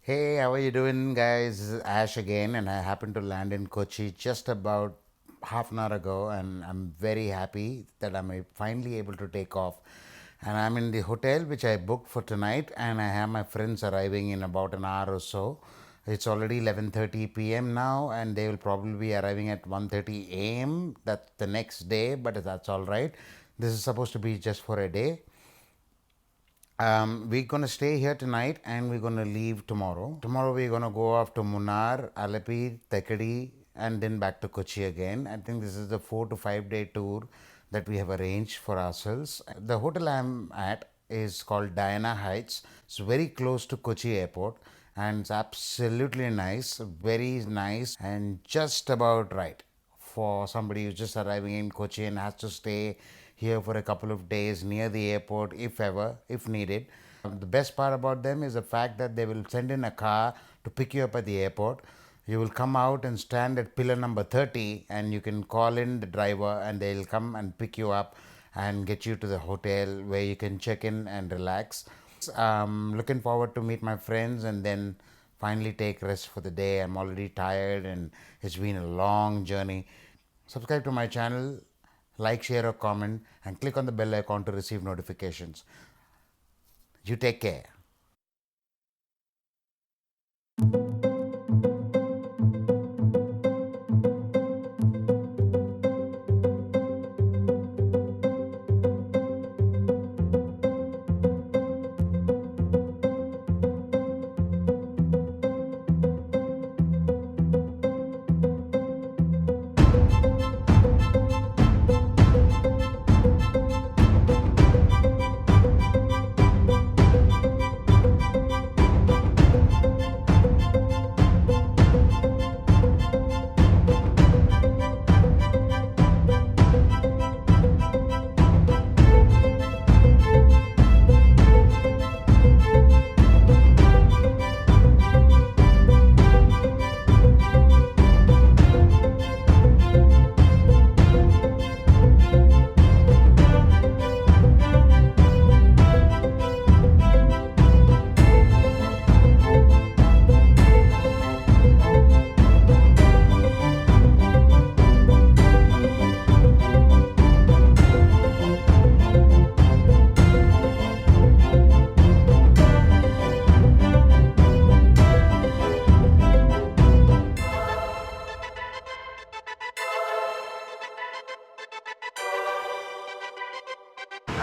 Hey, how are you doing, guys? This is Ash again, and I happened to land in Kochi just about half an hour ago, and I'm very happy that I'm finally able to take off. And I'm in the hotel which I booked for tonight, and I have my friends arriving in about an hour or so. It's already 11:30 p.m. now, and they will probably be arriving at 1:30 a.m. That's the next day, but that's all right. This is supposed to be just for a day. We're going to stay here tonight and we're going to leave tomorrow. Tomorrow we're going to go off to Munnar, Alleppey, Thekkady, and then back to Kochi again. I think this is the 4 to 5 day tour that we have arranged for ourselves. The hotel I'm at is called Diana Heights. It's very close to Kochi airport and it's absolutely nice, very nice, and just about right for somebody who's just arriving in Kochi and has to stay here for a couple of days near the airport if ever, if needed. The best part about them is the fact that they will send in a car to pick you up at the airport. You will come out and stand at pillar number 30 and you can call in the driver and they'll come and pick you up and get you to the hotel where you can check in and relax. Looking forward to meet my friends and then finally take rest for the day. I'm already tired and it's been a long journey. Subscribe to my channel, like, share, or comment, and click on the bell icon to receive notifications. You take care.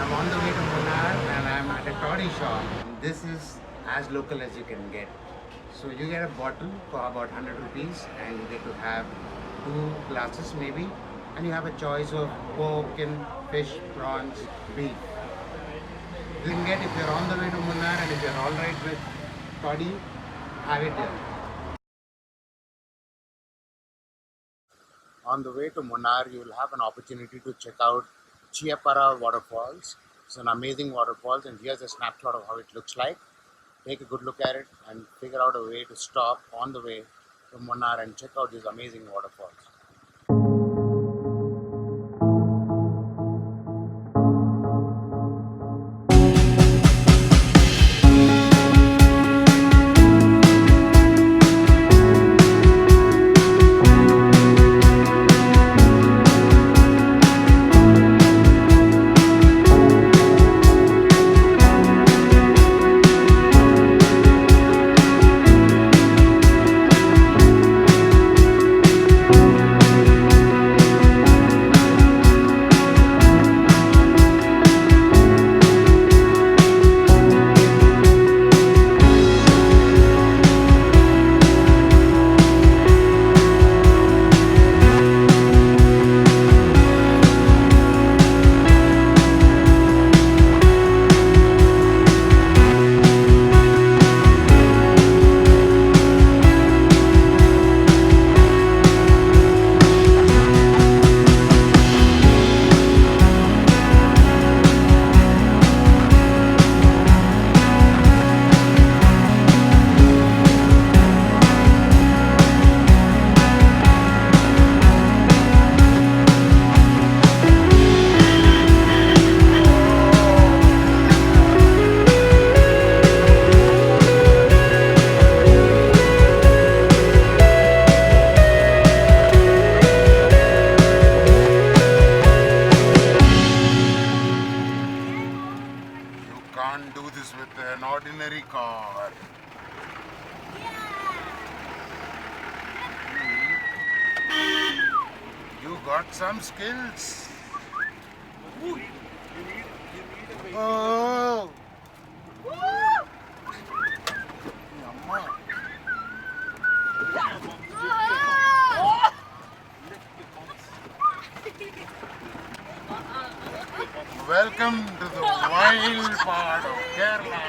I'm on the way to Munnar and I'm at a toddy shop. This is as local as you can get. So you get a bottle for about 100 rupees and you get to have 2 glasses maybe, and you have a choice of pork and fish, prawns, beef. You can get if you're on the way to Munnar and if you're alright with toddy, have it here. On the way to Munnar, you will have an opportunity to check out Chiapara Waterfalls. It's an amazing waterfalls, and here's a snapshot of how it looks like. Take a good look at it and figure out a way to stop on the way to Munnar and check out these amazing waterfalls. an ordinary car. You got some skills. Oh. Amma. Welcome to the wild part of Kerala.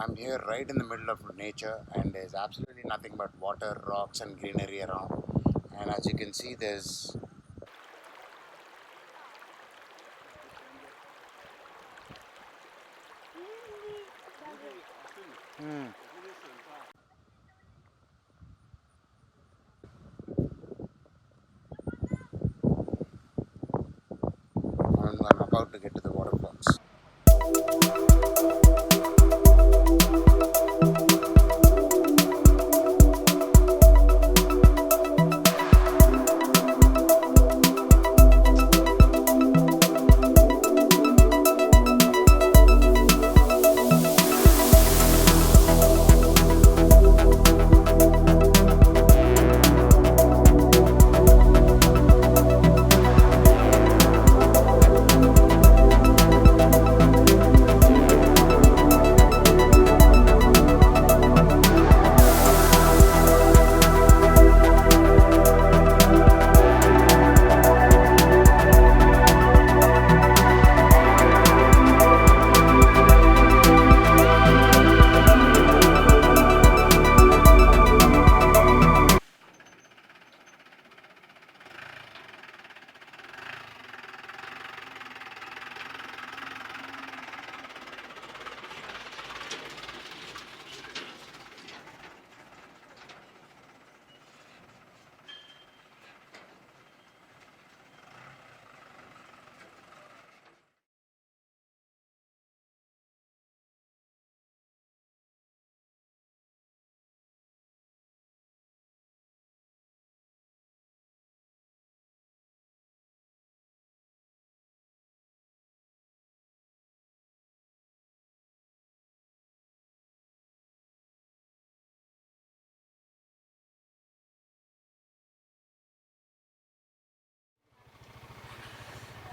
I'm here right in the middle of nature, and there's absolutely nothing but water, rocks and greenery around. And as you can see, there's I'm about to get to the waterfalls.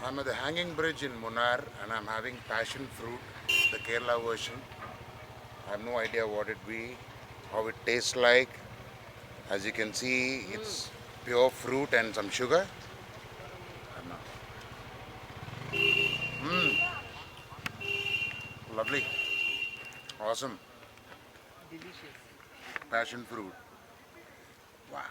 I'm at the hanging bridge in Munnar, and I'm having passion fruit, the Kerala version. I have no idea what it be, how it tastes like. As you can see, it's pure fruit and some sugar. Lovely. Awesome. Delicious. Passion fruit. Wow.